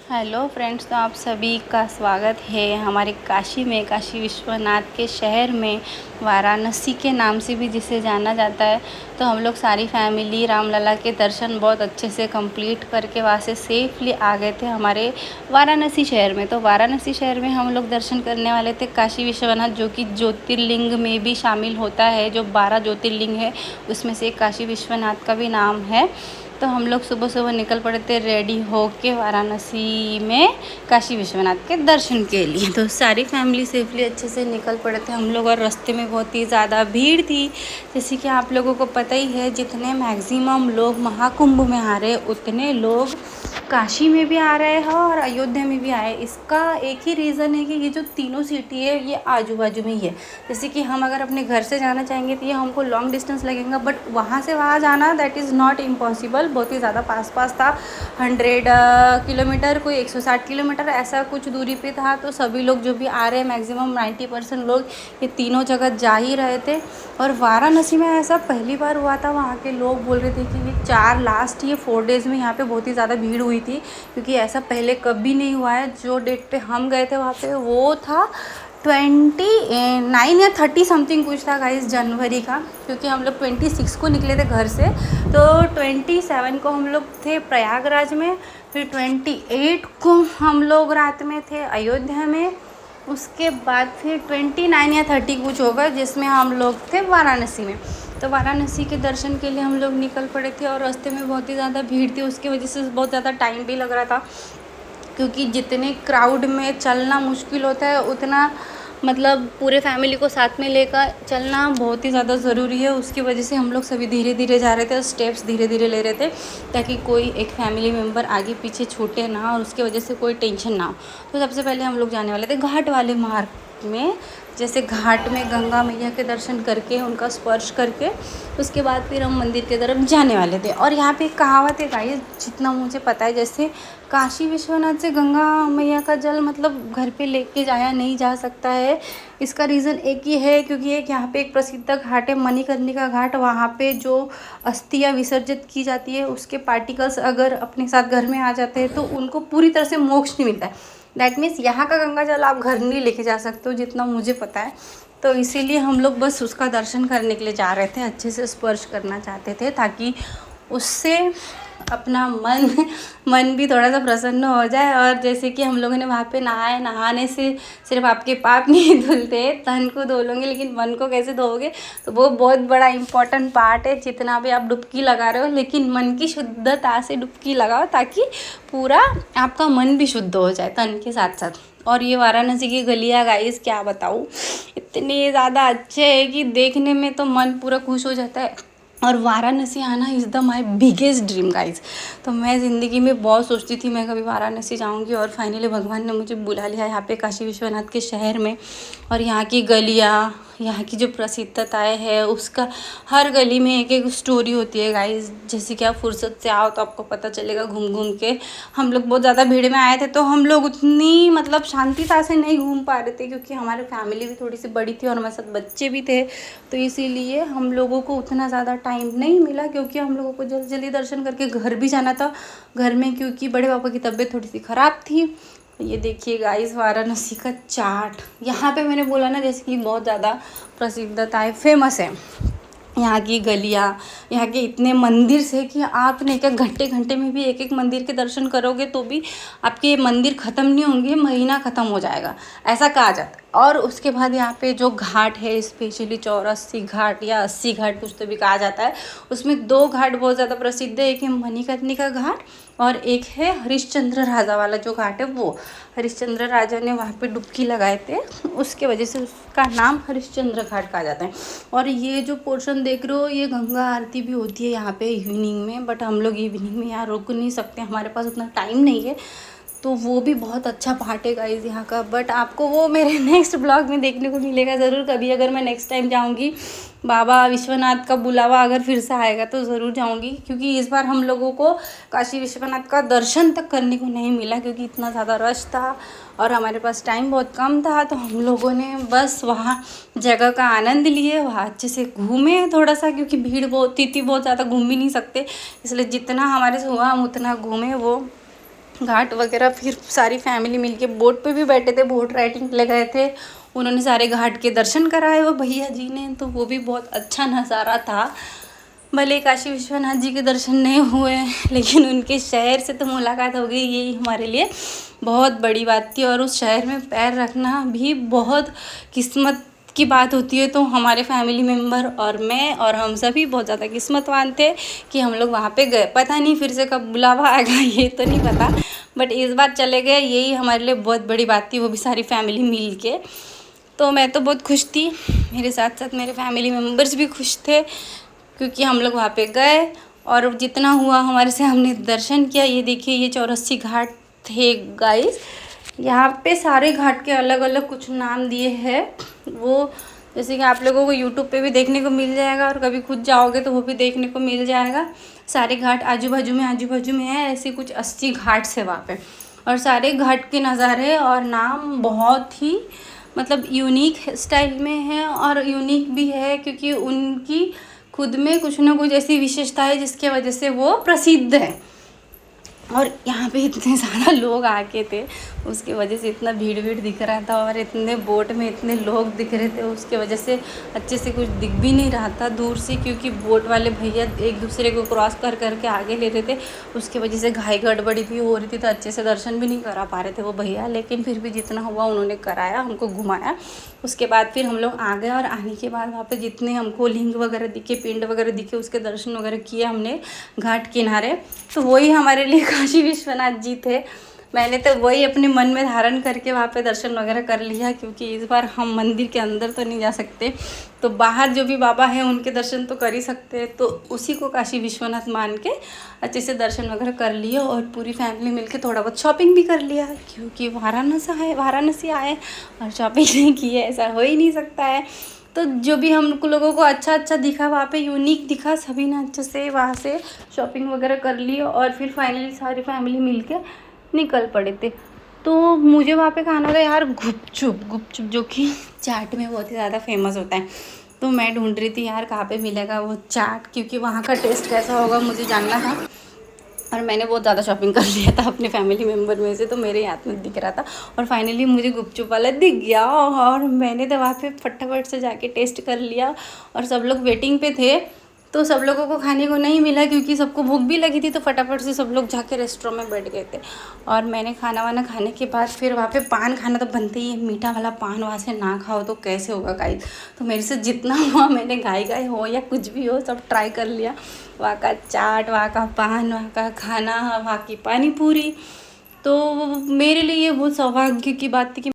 Hello friends, तो आप सभी का स्वागत है हमारे काशी में, काशी विश्वनाथ के शहर में, वाराणसी के नाम से भी जिसे जाना जाता है। तो हम लोग सारी फैमिली रामलला के दर्शन बहुत अच्छे से कंप्लीट करके वहाँ से सेफली आ गए थे हमारे वाराणसी शहर में। तो वाराणसी शहर में हम लोग दर्शन करने वाले थे काशी विश्वनाथ, जो कि ज्योतिर्लिंग में भी शामिल होता है। जो 12 ज्योतिर्लिंग है उसमें से काशी विश्वनाथ का भी नाम है। तो हम लोग सुबह सुबह निकल पड़े थे रेडी होके वाराणसी में काशी विश्वनाथ के दर्शन के लिए। तो सारी फैमिली सेफली अच्छे से निकल पड़े थे हम लोग, और रास्ते में बहुत ही ज़्यादा भीड़ थी। जैसे कि आप लोगों को पता ही है, जितने मैक्सिमम लोग महाकुंभ में आ रहे उतने लोग काशी में भी आ रहे हैं और अयोध्या में भी आए। इसका एक ही रीज़न है कि ये जो तीनों सिटी है ये आजू बाजू में ही है। जैसे कि हम अगर अपने घर से जाना चाहेंगे तो ये हमको लॉन्ग डिस्टेंस लगेगा, बट वहाँ से वहाँ जाना दैट इज़ नॉट इम्पॉसिबल। बहुत ही ज़्यादा पास था, 100 किलोमीटर, कोई 160 किलोमीटर ऐसा कुछ दूरी पे था। तो सभी लोग जो भी आ रहे हैं, मैक्सिमम 90% लोग ये तीनों जगह जा ही रहे थे। और वाराणसी में ऐसा पहली बार हुआ था। वहाँ के लोग बोल रहे थे कि ये 4 डेज़ में यहाँ पे बहुत ही ज़्यादा भीड़ हुई थी, क्योंकि ऐसा पहले कभी नहीं हुआ है। जो डेट पे हम गए थे वहाँ पे वो था 29 या 30 समथिंग कुछ था गाइस, जनवरी का। क्योंकि हम लोग 26 को निकले थे घर से, तो 27 को हम लोग थे प्रयागराज में, फिर 28 को हम लोग रात में थे अयोध्या में। उसके बाद फिर 29 या 30 कुछ होगा, जिसमें हम लोग थे वाराणसी में। तो वाराणसी के दर्शन के लिए हम लोग निकल पड़े थे, और रास्ते में बहुत ही ज़्यादा भीड़ थी। उसकी वजह से बहुत ज़्यादा टाइम भी लग रहा था, क्योंकि जितने क्राउड में चलना मुश्किल होता है उतना मतलब पूरे फैमिली को साथ में लेकर चलना बहुत ही ज़्यादा ज़रूरी है। उसकी वजह से हम लोग सभी धीरे धीरे जा रहे थे, स्टेप्स धीरे धीरे ले रहे थे, ताकि कोई एक फैमिली मेम्बर आगे पीछे छूटे ना और उसकी वजह से कोई टेंशन ना हो। तो सबसे पहले हम लोग जाने वाले थे घाट वाले मार्ग में। जैसे घाट में गंगा मैया के दर्शन करके, उनका स्पर्श करके, उसके बाद फिर हम मंदिर की तरफ जाने वाले थे। और यहाँ पे एक कहावत है गाइस, जितना मुझे पता है, जैसे काशी विश्वनाथ से गंगा मैया का जल मतलब घर पे लेके जाया नहीं जा सकता है। इसका रीज़न एक ही है, क्योंकि एक यहाँ पे एक प्रसिद्ध घाट है मणिकर्णिका घाट। वहाँ पे जो अस्थियाँ विसर्जित की जाती है, उसके पार्टिकल्स अगर अपने साथ घर में आ जाते हैं तो उनको पूरी तरह से मोक्ष नहीं मिलता है। दैट मीन्स यहाँ का गंगा जल आप घर नहीं लेके जा सकते हो, जितना मुझे पता है। तो इसीलिए हम लोग बस उसका दर्शन करने के लिए जा रहे थे, अच्छे से स्पर्श करना चाहते थे, ताकि उससे अपना मन भी थोड़ा सा प्रसन्न हो जाए। और जैसे कि हम लोगों ने वहाँ पे नहाने से सिर्फ आपके पाप नहीं धुलते, तन को धो लोगे, लेकिन मन को कैसे धोओगे, तो वो बहुत बड़ा इम्पोर्टेंट पार्ट है। जितना भी आप डुबकी लगा रहे हो, लेकिन मन की शुद्धता से डुबकी लगाओ, ताकि पूरा आपका मन भी शुद्ध हो जाए तन के साथ साथ। और ये वाराणसी की गलियाँ गाइस, क्या बताऊँ, इतने ज़्यादा अच्छे हैं कि देखने में तो मन पूरा खुश हो जाता है। और वाराणसी आना is the my biggest dream guys. तो मैं ज़िंदगी में बहुत सोचती थी मैं कभी वाराणसी जाऊंगी, और फाइनली भगवान ने मुझे बुला लिया यहाँ पे काशी विश्वनाथ के शहर में। और यहाँ की गलियाँ, यहाँ की जो प्रसिद्धताएँ है, उसका हर गली में एक एक स्टोरी होती है गाइज। जैसे कि आप फुर्सत से आओ तो आपको पता चलेगा घूम घूम के। हम लोग बहुत ज़्यादा भीड़ में आए थे, तो हम लोग उतनी मतलब शांतिता से नहीं घूम पा रहे थे, क्योंकि हमारी फैमिली भी थोड़ी सी बड़ी थी और हमारे साथ बच्चे भी थे। तो इसीलिए हम लोगों को उतना ज़्यादा टाइम नहीं मिला, क्योंकि हम लोगों को जल्दी जल्दी दर्शन करके घर भी जाना था। घर में क्योंकि बड़े पापा की तबीयत थोड़ी सी ख़राब थी। ये देखिए गाइस, वाराणसी का चाट, यहाँ पे मैंने बोला ना जैसे कि बहुत ज़्यादा प्रसिद्धता है, फेमस है। यहाँ की गलियाँ, यहाँ के इतने मंदिर से कि आप नहीं क्या घंटे में भी एक एक मंदिर के दर्शन करोगे तो भी आपके मंदिर ख़त्म नहीं होंगे, महीना ख़त्म हो जाएगा, ऐसा कहा जाता है। और उसके बाद यहाँ पे जो घाट है, स्पेशली 84 घाट या 80 घाट कुछ तो भी कहा जाता है, उसमें 2 घाट बहुत ज़्यादा प्रसिद्ध है। एक है मणिकर्णिका घाट और एक है हरिश्चंद्र राजा वाला जो घाट है। वो हरिश्चंद्र राजा ने वहाँ पे डुबकी लगाए थे, उसके वजह से उसका नाम हरिश्चंद्र घाट कहा जाता है। और ये जो पोर्शन देख रहे हो, ये गंगा आरती भी होती है यहाँ पे इवनिंग में, बट हम लोग इवनिंग में यहाँ रुक नहीं सकते, हमारे पास उतना टाइम नहीं है। तो वो भी बहुत अच्छा पार्ट है गाइस यहाँ का, बट आपको वो मेरे नेक्स्ट ब्लॉग में देखने को मिलेगा ज़रूर कभी। अगर मैं नेक्स्ट टाइम जाऊँगी, बाबा विश्वनाथ का बुलावा अगर फिर से आएगा तो ज़रूर जाऊँगी, क्योंकि इस बार हम लोगों को काशी विश्वनाथ का दर्शन तक करने को नहीं मिला, क्योंकि इतना ज़्यादा रश था और हमारे पास टाइम बहुत कम था। तो हम लोगों ने बस वहाँ जगह का आनंद लिए, वहाँ अच्छे से घूमे थोड़ा सा, क्योंकि भीड़ बहुत थी बहुत ज़्यादा घूम भी नहीं सकते, इसलिए जितना हमारे से हुआ हम उतना घूमे। वो घाट वगैरह। फिर सारी फैमिली मिलके बोट पे भी बैठे थे, बोट राइडिंग ले गए थे। उन्होंने सारे घाट के दर्शन कराए वो भैया जी ने, तो वो भी बहुत अच्छा नज़ारा था। भले काशी विश्वनाथ जी के दर्शन नहीं हुए, लेकिन उनके शहर से तो मुलाकात हो गई, यही हमारे लिए बहुत बड़ी बात थी। और उस शहर में पैर रखना भी बहुत किस्मत की बात होती है। तो हमारे फैमिली मेम्बर और मैं और हम सभी बहुत ज़्यादा किस्मतवान थे कि हम लोग वहाँ पे गए। पता नहीं फिर से कब बुलावा आएगा ये तो नहीं पता, बट इस बार चले गए, यही हमारे लिए बहुत बड़ी बात थी, वो भी सारी फैमिली मिल के। तो मैं तो बहुत खुश थी, मेरे साथ साथ मेरे फैमिली मेम्बर्स भी खुश थे, क्योंकि हम लोग वहाँ पे गए और जितना हुआ हमारे से हमने दर्शन किया। ये देखिए, ये 84 घाट थे गाइस। यहाँ पे सारे घाट के अलग अलग कुछ नाम दिए हैं, वो जैसे कि आप लोगों को यूट्यूब पे भी देखने को मिल जाएगा और कभी खुद जाओगे तो वो भी देखने को मिल जाएगा। सारे घाट आजू बाजू में है, ऐसे कुछ 80 घाट है वहाँ पे। और सारे घाट के नज़ारे और नाम बहुत ही मतलब यूनिक स्टाइल में है, और यूनिक भी है क्योंकि उनकी खुद में कुछ ना कुछ ऐसी विशेषता है जिसके वजह से वो प्रसिद्ध है। और यहाँ पे इतने ज़्यादा लोग आके थे, उसकी वजह से इतना भीड़ दिख रहा था, और इतने बोट में इतने लोग दिख रहे थे, उसके वजह से अच्छे से कुछ दिख भी नहीं रहा था दूर से, क्योंकि बोट वाले भैया एक दूसरे को क्रॉस कर करके आगे ले रहे थे। उसकी वजह से घाई गड़बड़ी भी हो रही थी, तो अच्छे से दर्शन भी नहीं करा पा रहे थे वो भैया, लेकिन फिर भी जितना हुआ उन्होंने कराया, हमको घुमाया। उसके बाद फिर हम लोग आ गए, और आने के बाद वहाँ पे जितने हमको लिंग वगैरह दिखे, पिंड वगैरह दिखे, उसके दर्शन वगैरह किए हमने घाट किनारे। तो वही हमारे लिए काशी विश्वनाथ जी थे। मैंने तो वही अपने मन में धारण करके वहाँ पे दर्शन वगैरह कर लिया, क्योंकि इस बार हम मंदिर के अंदर तो नहीं जा सकते, तो बाहर जो भी बाबा हैं उनके दर्शन तो कर ही सकते हैं। तो उसी को काशी विश्वनाथ मान के अच्छे से दर्शन वगैरह कर लिए, और पूरी फैमिली मिलके थोड़ा बहुत शॉपिंग भी कर लिया, क्योंकि वाराणसी आए और शॉपिंग नहीं की है, ऐसा हो ही नहीं सकता है। तो जो भी हम लोगों को अच्छा दिखा, वहाँ पे यूनिक दिखा, सभी ने अच्छे से वहाँ से शॉपिंग वगैरह कर ली, और फिर फाइनली सारी फैमिली मिलके निकल पड़े थे। तो मुझे वहाँ पे खाना था यार गुपचुप, जो कि चाट में बहुत ही ज़्यादा फेमस होता है। तो मैं ढूंढ रही थी यार कहाँ पे मिलेगा वो चाट, क्योंकि वहाँ का टेस्ट कैसा होगा मुझे जानना था। और मैंने बहुत ज़्यादा शॉपिंग कर लिया था अपने फैमिली मेम्बर में से, तो मेरे हाथ में दिख रहा था, और फाइनली मुझे गुपचुप वाला दिख गया, और मैंने तो वहाँ पे फटाफट से जाके टेस्ट कर लिया। और सब लोग वेटिंग पे थे, तो सब लोगों को खाने को नहीं मिला, क्योंकि सबको भूख भी लगी थी, तो फटाफट से सब लोग जाके रेस्टोरेंट में बैठ गए थे। और मैंने खाना वाना खाने के बाद फिर वहाँ पे पान खाना तो बनते ही है, मीठा वाला पान वहाँ से ना खाओ तो कैसे होगा गाइस। तो मेरे से जितना हुआ मैंने गाय हो या कुछ भी हो सब ट्राई कर लिया, वहाँ का चाट, वहाँ का पान, वहाँ का खाना, वहाँ की पानी पूरी। तो मेरे लिए ये बहुत सौभाग्य की बात थी कि